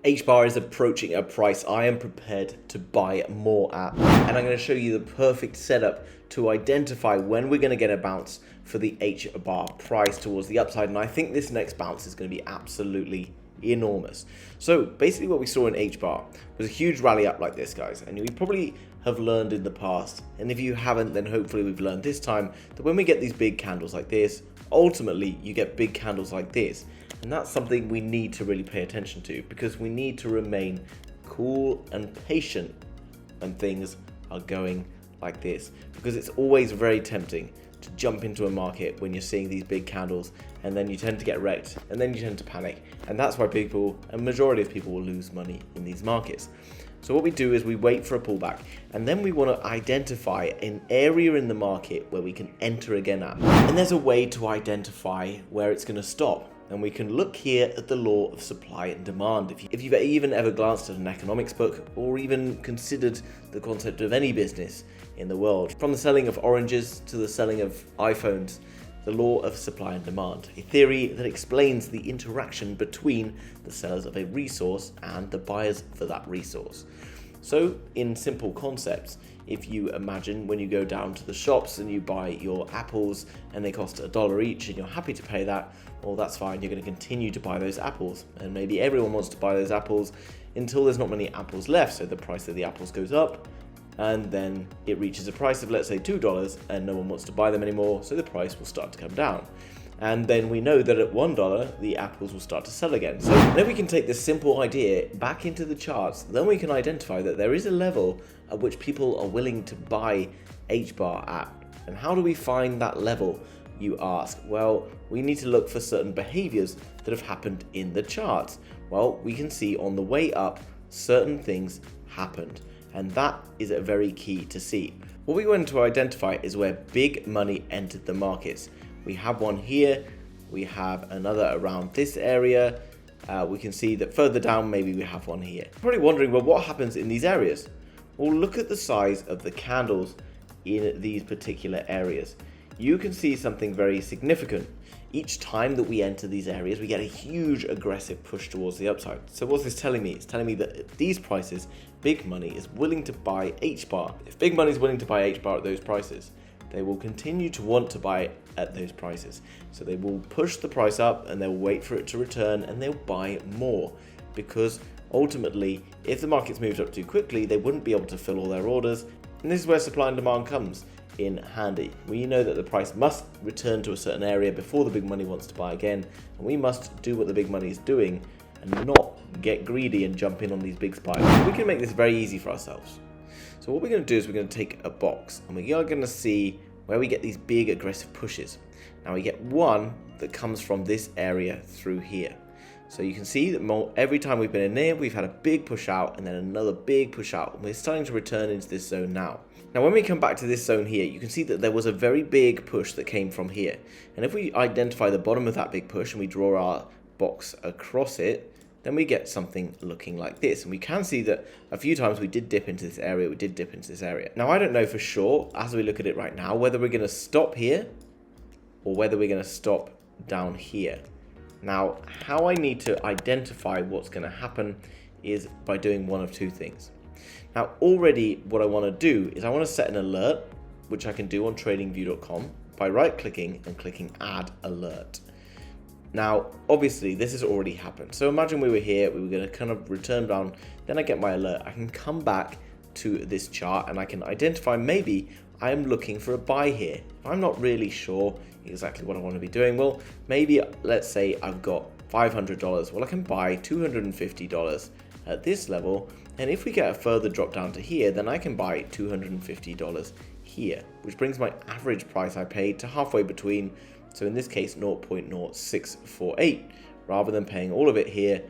HBAR is approaching a price I am prepared to buy more at, and I'm going to show you the perfect setup to identify when we're going to get a bounce for the HBAR price towards the upside, and I think this next bounce is going to be absolutely enormous. So basically what we saw in HBAR was a huge rally up like this, guys, and you probably have learned in the past, and if you haven't, then hopefully we've learned this time, that when we get these big candles like this, ultimately you get big candles like this. And that's something we need to really pay attention to, because we need to remain cool and patient when things are going like this, because it's always very tempting to jump into a market when you're seeing these big candles, and then you tend to get wrecked, and then you tend to panic, and that's why people, a majority of people, will lose money in these markets. So what we do is we wait for a pullback, and then we want to identify an area in the market where we can enter again at. And there's a way to identify where it's going to stop. And we can look here at the law of supply and demand. If you've even ever glanced at an economics book, or even considered the concept of any business in the world, from the selling of oranges to the selling of iPhones, the law of supply and demand, a theory that explains the interaction between the sellers of a resource and the buyers for that resource. So in simple concepts, if you imagine when you go down to the shops and you buy your apples and they cost $1 each and you're happy to pay that, well, that's fine. You're going to continue to buy those apples, and maybe everyone wants to buy those apples until there's not many apples left, so the price of the apples goes up, and then it reaches a price of, let's say, $2, and no one wants to buy them anymore, so the price will start to come down. And then we know that at $1, the apples will start to sell again. So then we can take this simple idea back into the charts. Then we can identify that there is a level at which people are willing to buy HBAR at. And how do we find that level, you ask? Well, we need to look for certain behaviors that have happened in the charts. Well, we can see on the way up, certain things happened. And that is a very key to see. What we want to identify is where big money entered the markets. We have one here, we have another around this area, we can see that further down maybe we have one here. You're probably wondering, well, what happens in these areas? Well, look at the size of the candles in these particular areas. You can see something very significant. Each time that we enter these areas, we get a huge aggressive push towards the upside. So what's this telling me? It's telling me that at these prices, big money is willing to buy HBAR. If big money is willing to buy HBAR at those prices, they will continue to want to buy at those prices. So they will push the price up and they'll wait for it to return and they'll buy more, because ultimately, if the market's moved up too quickly, they wouldn't be able to fill all their orders. And this is where supply and demand comes in handy. We know that the price must return to a certain area before the big money wants to buy again, and we must do what the big money is doing and not get greedy and jump in on these big spikes. We can make this very easy for ourselves. So what we're going to do is we're going to take a box and we are going to see where we get these big aggressive pushes. Now we get one that comes from this area through here. So you can see that every time we've been in here, we've had a big push out and then another big push out. And we're starting to return into this zone now. Now when we come back to this zone here, you can see that there was a very big push that came from here. And if we identify the bottom of that big push and we draw our box across it, then we get something looking like this. And we can see that a few times we did dip into this area, Now, I don't know for sure, as we look at it right now, whether we're going to stop here or whether we're going to stop down here. Now, how I need to identify what's going to happen is by doing one of two things. Now, already what I want to do is I want to set an alert, which I can do on tradingview.com by right-clicking and clicking Add Alert. Now, obviously, this has already happened. So imagine we were here, we were going to kind of return down, then I get my alert. I can come back to this chart and I can identify maybe I am looking for a buy here. If I'm not really sure exactly what I want to be doing, well, maybe let's say I've got $500. Well, I can buy $250 at this level. And if we get a further drop down to here, then I can buy $250 here, which brings my average price I paid to halfway between. So in this case, 0.0648, rather than paying all of it here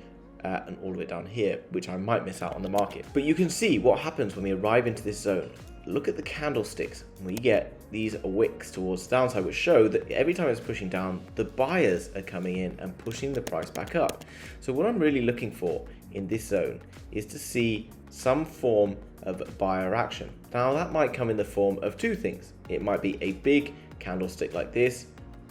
and all of it down here, which I might miss out on the market. But you can see what happens when we arrive into this zone. Look at the candlesticks. We get these wicks towards the downside, which show that every time it's pushing down, the buyers are coming in and pushing the price back up. So what I'm really looking for in this zone is to see some form of buyer action. Now that might come in the form of two things. It might be a big candlestick like this,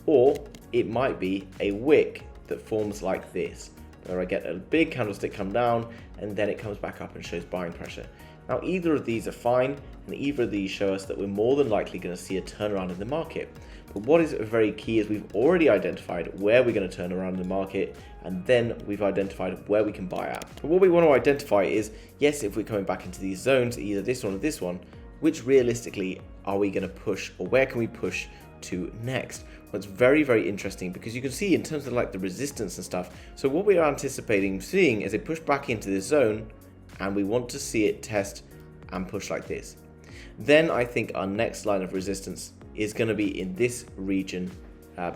or it might be a wick that forms like this, where I get a big candlestick come down and then it comes back up and shows buying pressure. Now either of these are fine, and either of these show us that we're more than likely going to see a turnaround in the market. But what is very key is we've already identified where we're going to turn around in the market, and then we've identified where we can buy at. But what we want to identify is, yes, if we're coming back into these zones, either this one or this one, which realistically are we going to push, or where can we push to next? Well, it's very, very interesting because you can see in terms of like the resistance and stuff. So what we are anticipating seeing is a push back into this zone, and we want to see it test and push like this. Then I think our next line of resistance is going to be in this region,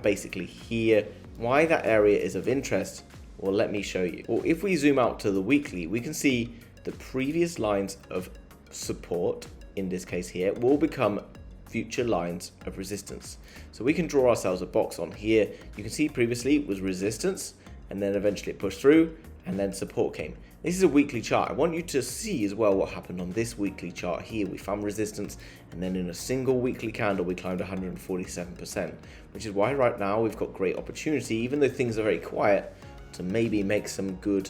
basically here. Why that area is of interest, well, let me show you. Well, if we zoom out to the weekly, we can see the previous lines of support, in this case here, will become future lines of resistance. So we can draw ourselves a box on here. You can see previously it was resistance, and then eventually it pushed through, and then support came. This is a weekly chart. I want you to see as well what happened on this weekly chart here. We found resistance, and then in a single weekly candle we climbed 147%, which is why right now we've got great opportunity, even though things are very quiet, to maybe make some good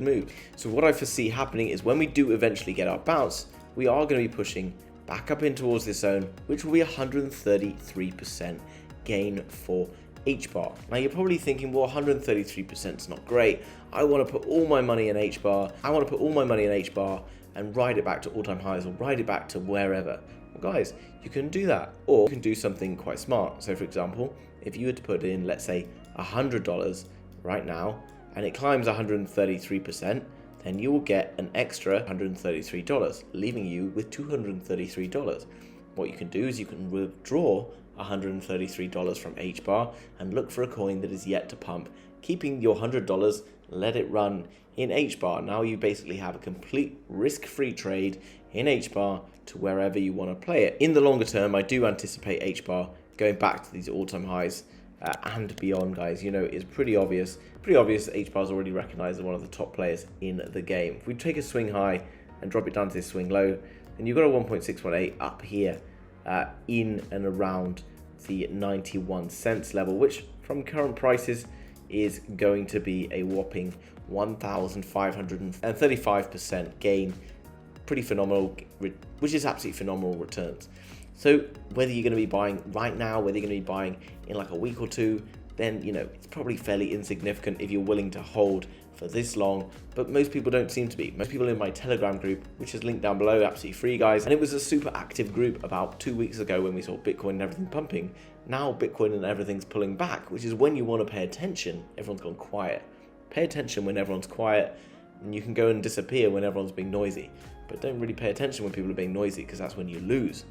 moves. So what I foresee happening is when we do eventually get our bounce, we are going to be pushing back up in towards this zone, which will be 133% gain for HBAR. Now you're probably thinking, well, 133% is not great. I want to put all my money in HBAR. And ride it back to all-time highs, or ride it back to wherever. Well, guys, you can do that, or you can do something quite smart. So for example, if you were to put in, let's say, $100 right now, and it climbs 133%, then you will get an extra $133, leaving you with $233. What you can do is you can withdraw $133 from HBAR and look for a coin that is yet to pump, keeping your $100, let it run in HBAR. Now you basically have a complete risk-free trade in HBAR to wherever you want to play it. In the longer term, I do anticipate HBAR going back to these all-time highs and beyond, guys. You know, it's pretty obvious that HBAR is already recognized as one of the top players in the game. If we take a swing high and drop it down to this swing low, then you've got a 1.618 up here in and around the 91 cents level, which from current prices is going to be a whopping 1,535% gain. Pretty phenomenal, which is absolutely phenomenal returns. So whether you're going to be buying right now, whether you're going to be buying in like a week or two, then, you know, it's probably fairly insignificant if you're willing to hold for this long, but most people don't seem to be. Most people in my Telegram group, which is linked down below, absolutely free, guys, and it was a super active group about 2 weeks ago when we saw Bitcoin and everything pumping. Now Bitcoin and everything's pulling back, which is when you want to pay attention. Everyone's gone quiet. Pay attention when everyone's quiet, and you can go and disappear when everyone's being noisy. But don't really pay attention when people are being noisy, because that's when you lose.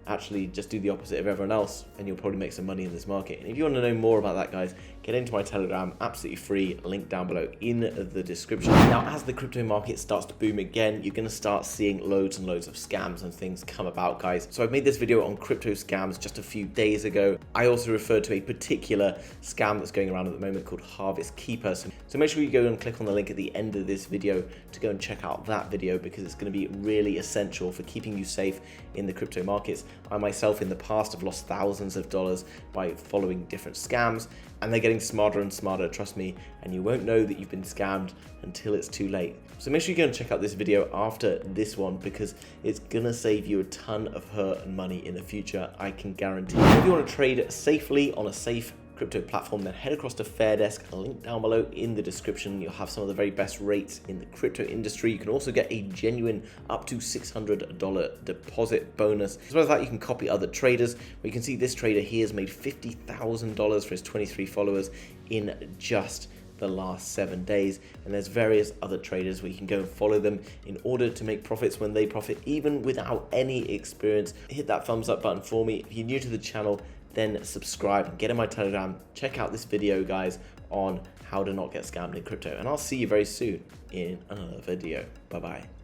Actually, just do the opposite of everyone else, and you'll probably make some money in this market. And if you want to know more about that, guys, get into my Telegram, absolutely free, link down below in the description. Now, as the crypto market starts to boom again, you're going to start seeing loads and loads of scams and things come about, guys. So I've made this video on crypto scams just a few days ago. I also referred to a particular scam that's going around at the moment called Harvest Keeper. So make sure you go and click on the link at the end of this video to go and check out that video, because it's going to be really essential for keeping you safe in the crypto markets. I myself in the past have lost thousands of dollars by following different scams, and they're getting smarter and smarter, trust me, and you won't know that you've been scammed until it's too late. So make sure you go and check out this video after this one, because it's gonna save you a ton of hurt and money in the future, I can guarantee. If you want to trade safely on a safe crypto platform, then head across to Fairdesk, link down below in the description. You'll have some of the very best rates in the crypto industry. You can also get a genuine up to $600 deposit bonus. As well as that, you can copy other traders. We can see this trader here has made $50,000 for his 23 followers in just the last 7 days, and there's various other traders where you can go and follow them in order to make profits when they profit, even without any experience. Hit that thumbs up button for me. If you're new to the channel, then subscribe and get in my Telegram. Check out this video, guys, on how to not get scammed in crypto, and I'll see you very soon in another video. Bye bye.